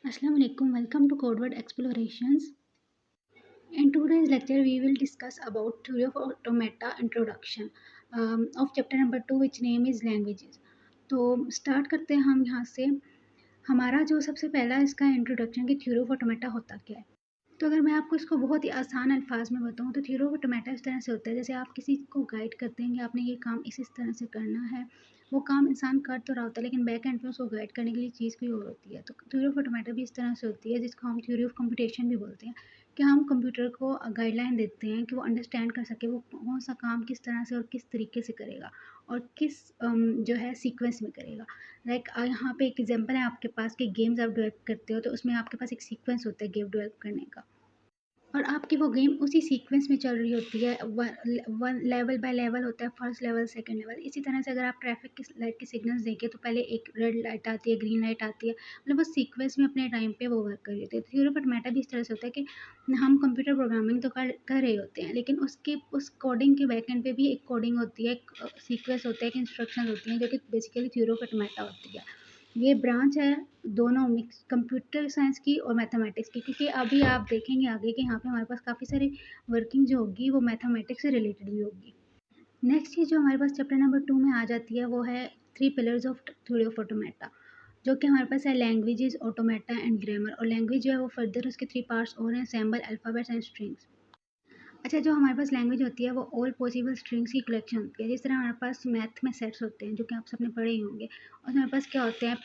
Assalamu alaikum. Welcome to Codeword Explorations. In today's lecture, we will discuss about theory of automata introduction of chapter number 2, which name is languages. तो start करते हैं हम यहाँ से। हमारा जो सबसे पहला इसका इंट्रोडक्शन की थ्योरी ऑफ ऑटोमेटा होता क्या है। तो अगर मैं आपको इसको बहुत ही आसान अल्फाज में बताऊँ तो थ्योरी ऑफ ऑटोमेटा इस तरह से होता है, जैसे आप किसी को गाइड करते हैं कि आपने ये काम इस तरह से करना है। वो काम इंसान कर तो रहा होता है, लेकिन बैक एंड पे उसको गाइड करने के लिए चीज़ कोई और होती है। तो थ्योरी ऑफ ऑटोमेटा भी इस तरह से होती है, जिसको हम थ्योरी ऑफ कंप्यूटेशन भी बोलते हैं, कि हम कंप्यूटर को गाइडलाइन देते हैं कि वो अंडरस्टैंड कर सके वो कौन सा काम किस तरह से और किस तरीके से करेगा और किस जो है सीक्वेंस में करेगा। लाइक यहाँ पे एक एग्जांपल है आपके पास कि गेम्स आप डेवलप करते हो, तो उसमें आपके पास एक सीक्वेंस होता है गेम डेवलप करने का, और आपकी वो गेम उसी सीक्वेंस में चल रही होती है। वन लेवल बाय लेवल होता है, फर्स्ट लेवल सेकंड लेवल। इसी तरह से अगर आप ट्रैफिक की लाइट के सिग्नल्स देखें तो पहले एक रेड लाइट आती है, ग्रीन लाइट आती है, मतलब वो सीक्वेंस में अपने टाइम पे वो वर्क कर रही होती है। थ्योरी ऑफ ऑटोमेटा भी इस तरह से होता है कि हम कंप्यूटर प्रोग्रामिंग तो कर रहे होते हैं, लेकिन उसके उस कोडिंग के बैक एंड पे भी एक कोडिंग होती है, एक सीक्वेंस होता है, एक इंस्ट्रक्शन होती हैं, जो कि बेसिकली थ्योरी ऑफ ऑटोमेटा होती है। ये ब्रांच है दोनों मिक्स, कंप्यूटर साइंस की और मैथमेटिक्स की, क्योंकि अभी आप देखेंगे आगे कि यहाँ पे हमारे पास काफ़ी सारी वर्किंग जो होगी वो मैथमेटिक्स से रिलेटेड भी होगी। नेक्स्ट चीज़ जो हमारे पास चैप्टर नंबर 2 में आ जाती है वो है three pillars of theory of automata, जो कि हमारे पास है लैंग्वेजेस, ऑटोमेटा एंड ग्रामर। और लैंग्वेज जो है वो फर्दर उसके थ्री पार्ट्स और हैं, सैम्बल, अल्फ़ाबेट्स एंड स्ट्रिंग्स। अच्छा, जो हमारे पास लैंग्वेज होती है वो ऑल पॉसिबल स्ट्रिंग्स की कलेक्शन होती है। जिस तरह हमारे पास मैथ में सेट्स होते हैं, जो कि आप सबने पढ़े ही होंगे, और हमारे पास क्या होते हैं,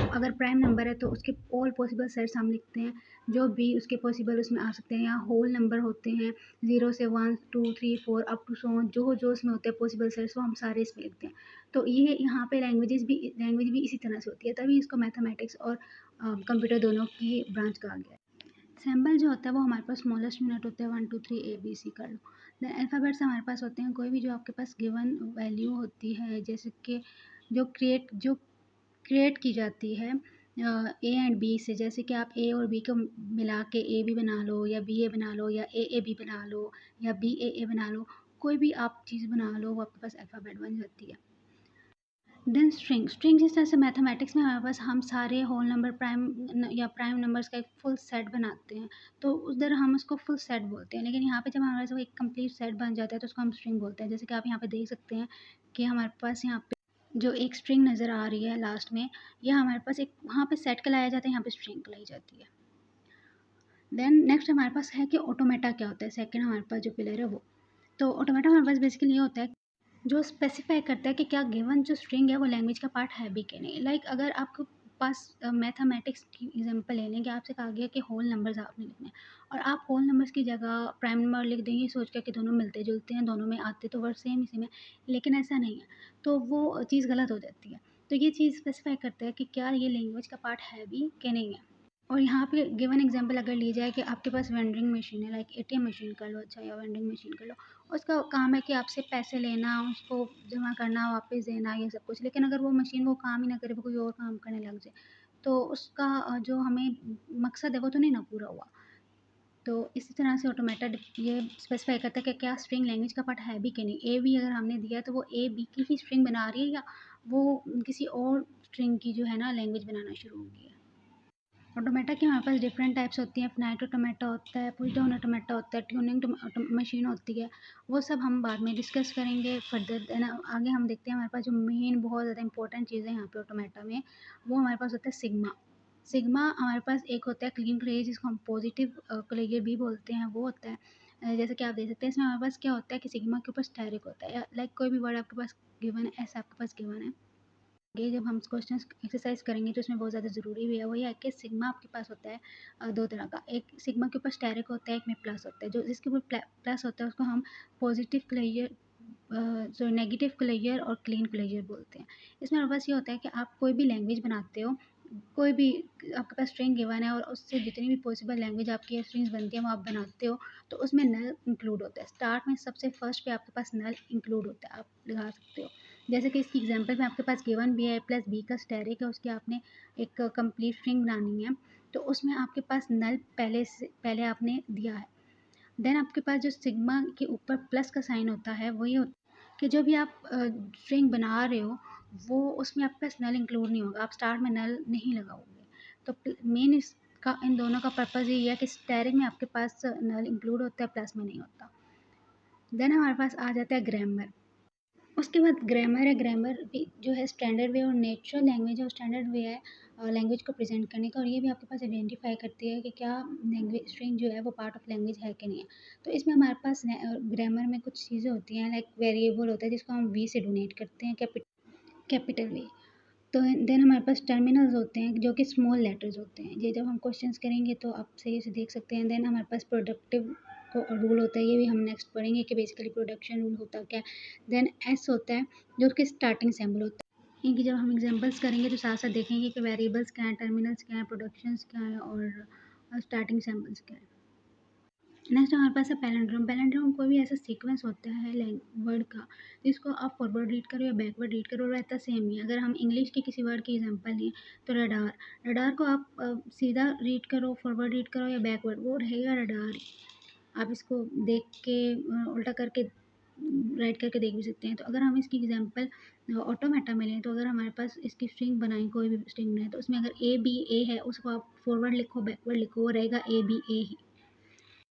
अगर प्राइम नंबर है तो उसके ऑल पॉसिबल सेट्स हम लिखते हैं, जो भी उसके पॉसिबल उसमें आ सकते हैं। या होल नंबर होते हैं 0 से 1 2 3 4 अप टू सो, जो उसमें होते हैं पॉसिबल सेट्स वो हम सारे इसमें लिखते हैं। तो ये यहाँ पे लैंग्वेज भी इसी तरह से होती है, तभी इसको मैथमेटिक्स और कंप्यूटर दोनों की ब्रांच कहा गया है। सिंबल जो होता है वो हमारे पास स्मॉलेस्ट यूनिट होता है, 1 2 3 ABC कर लो। देन अल्फ़ाबेट्स हमारे पास होते हैं कोई भी जो आपके पास गिवन वैल्यू होती है, जैसे कि जो क्रिएट की जाती है ए एंड बी से, जैसे कि आप ए और बी को मिला के ए बी बना लो, या बी ए बना लो, या ए बी बना लो, या बी ए बना लो, कोई भी आप चीज़ बना लो वो आपके पास अल्फ़ाबेट बन जाती है। देन स्ट्रिंग जिस तरह से मैथमेटिक्स में हमारे पास हम सारे होल नंबर या प्राइम नंबर्स का एक फुल सेट बनाते हैं, तो उधर हम उसको फुल सेट बोलते हैं। लेकिन यहाँ पे जब हमारे पास एक कंप्लीट सेट बन जाता है तो उसको हम स्ट्रिंग बोलते हैं। जैसे कि आप यहाँ पे देख सकते हैं कि हमारे पास यहाँ पे जो एक स्ट्रिंग नज़र आ रही है लास्ट में, यह हमारे पास एक वहाँ पे सेट कहलाया जाता है, यहाँ पे स्ट्रिंग कहलाई जाती है। देन नेक्स्ट हमारे पास है कि ऑटोमेटा क्या होता है, सेकेंड हमारे पास जो पिलर है वो। तो ऑटोमेटा हमारे पास बेसिकली ये होता है जो स्पेसिफाई करता है कि क्या गिवन जो स्ट्रिंग है वो लैंग्वेज का पार्ट है भी कि नहीं। लाइक अगर आपके पास मैथमेटिक्स की एग्जांपल ले लें कि आपसे कहा गया कि होल नंबर्स आपने लिखने हैं, और आप होल नंबर्स की जगह प्राइम नंबर लिख देंगे सोच कर कि दोनों मिलते जुलते हैं, दोनों में आते तो वर्ड सेम इसी में, लेकिन ऐसा नहीं है, तो वो चीज़ गलत हो जाती है। तो ये चीज़ स्पेसिफाई करता है कि क्या ये लैंग्वेज का पार्ट है भी कि नहीं है। और यहाँ पे गिवन एग्जांपल अगर ली जाए कि आपके पास वेंडिंग मशीन है, लाइक एटीएम मशीन कर लो, अच्छा, या वेंडिंग मशीन कर लो, उसका काम है कि आपसे पैसे लेना, उसको जमा करना, वापस देना, ये सब कुछ। लेकिन अगर वो मशीन वो काम ही ना करे, वो कोई और काम करने लग जाए, तो उसका जो हमें मकसद है वो तो नहीं ना पूरा हुआ। तो इसी तरह से ऑटोमेटेड ये स्पेसिफाई करता है कि क्या स्ट्रिंग लैंग्वेज का पार्ट है भी कि नहीं। ए बी अगर हमने दिया है तो वो ए बी की ही स्ट्रिंग बना रही है, या वो किसी और स्ट्रिंग की जो है ना लैंग्वेज बनाना शुरू हो गई है। ऑटोमेटा की हमारे पास डिफरेंट टाइप्स होती हैं। फिनाइट ऑटोमेटा होता है, पुश डाउन ऑटोमेटा होता है, ट्यूनिंग मशीन होती है। वो सब हम बाद में डिस्कस करेंगे फर्दर। देन आगे हम देखते हैं हमारे पास जो मेन बहुत ज़्यादा इंपॉर्टेंट चीज़ है यहाँ पे ऑटोमेटा में, वो हमारे पास होता है सिग्मा। सिग्मा हमारे पास एक होता है क्लीन क्लेयर, जिसको हम पॉजिटिव क्लेयर भी बोलते हैं, वो होता है। जैसे कि आप देख सकते हैं इसमें हमारे पास क्या होता है कि सिग्मा के ऊपर स्टेरिक होता है, लाइक कोई भी वर्ड आपके पास गिवन है, ऐसा आपके पास गिवन है, आगे जब हम क्वेश्चन एक्सरसाइज करेंगे तो इसमें बहुत ज़्यादा ज़रूरी भी है, वही है कि सिग्मा आपके पास होता है दो तरह का। एक सिग्मा के ऊपर स्टेरिक होता है, एक में प्लस होता है। जो जिसके ऊपर प्लस होता है उसको हम पॉजिटिव क्लेयर, जो नेगेटिव क्लेयर और क्लीन क्लेयर बोलते हैं। इसमें हमारे पास ये होता है कि आप कोई भी लैंग्वेज बनाते हो, कोई भी आपके पास स्ट्रिंग गिवन है और उससे जितनी भी पॉसिबल लैंग्वेज आपकी स्ट्रिंग्स बनती हैं वो आप बनाते हो, तो उसमें नल इंक्लूड होता है। स्टार्ट में सबसे फर्स्ट पे आपके पास नल इंक्लूड होता है, आप लगा सकते हो। जैसे कि इसकी एग्जांपल में आपके पास गिवन बी है प्लस बी का स्टेरिक है, उसकी आपने एक कंप्लीट स्ट्रिंग बनानी है, तो उसमें आपके पास नल पहले आपने दिया है। देन आपके पास जो सिग्मा के ऊपर प्लस का साइन होता है वो ये होता है कि जो भी आप स्ट्रिंग बना रहे हो वो उसमें आपके पास नल इंक्लूड नहीं होगा, आप स्टार्ट में नल नहीं लगाओगे। तो मेन का इन दोनों का पर्पज़ यही है कि स्टेयरिंग में आपके पास नल इंक्लूड होता है, प्लस में नहीं होता। देन हमारे पास आ जाता है ग्रामर। उसके बाद ग्रामर है। ग्रामर भी जो है स्टैंडर्ड वे और नेचुरल लैंग्वेज है, और स्टैंडर्ड वे है लैंग्वेज को प्रेजेंट करने का, और ये भी आपके पास आइडेंटिफाई करती है कि क्या लैंग्वेज स्ट्रिंग जो है वो पार्ट ऑफ लैंग्वेज है कि नहीं है। तो इसमें हमारे पास ग्रामर में कुछ चीज़ें होती हैं, लाइक वेरिएबल होता है जिसको हम वी से डोनेट करते हैं, कैपिटल वी। तो देन हमारे पास टर्मिनल्स होते हैं जो कि स्मॉल लेटर्स होते हैं। ये जब हम क्वेश्चंस करेंगे तो आप सही से देख सकते हैं। देन हमारे पास प्रोडक्टिव को रूल होता है, ये भी हम नेक्स्ट पढ़ेंगे कि बेसिकली प्रोडक्शन रूल होता क्या है। देन एस होता है जो उसके स्टार्टिंग सिंबल होता है। इनकी जब हम एग्जांपल्स करेंगे तो साथ साथ देखेंगे कि वेरिएबल्स क्या हैं, टर्मिनल्स क्या हैं, प्रोडक्शंस क्या है, और स्टार्टिंग सिंबल्स क्या है। नेक्स्ट हमारे पास है पैलिंड्रोम। पैलिंड्रोम कोई भी ऐसा सीक्वेंस होता है वर्ड का जिसको आप फॉरवर्ड रीड करो या बैकवर्ड रीड करो, रहता सेम ही है। अगर हम इंग्लिश के किसी वर्ड की एग्जांपल लें तो रडार, रडार को आप सीधा रीड करो, फॉरवर्ड रीड करो या बैकवर्ड, वो रहेगा रडार। आप इसको देख के उल्टा करके राइट करके देख भी सकते हैं। तो अगर हम इसकी एग्जांपल ऑटोमेटा में लें, तो अगर हमारे पास इसकी स्ट्रिंग बनाई, कोई भी स्ट्रिंग बनाए, तो उसमें अगर ए बी ए है, उसको आप फॉरवर्ड लिखो बैकवर्ड लिखो, वो रहेगा ए बी ए ही।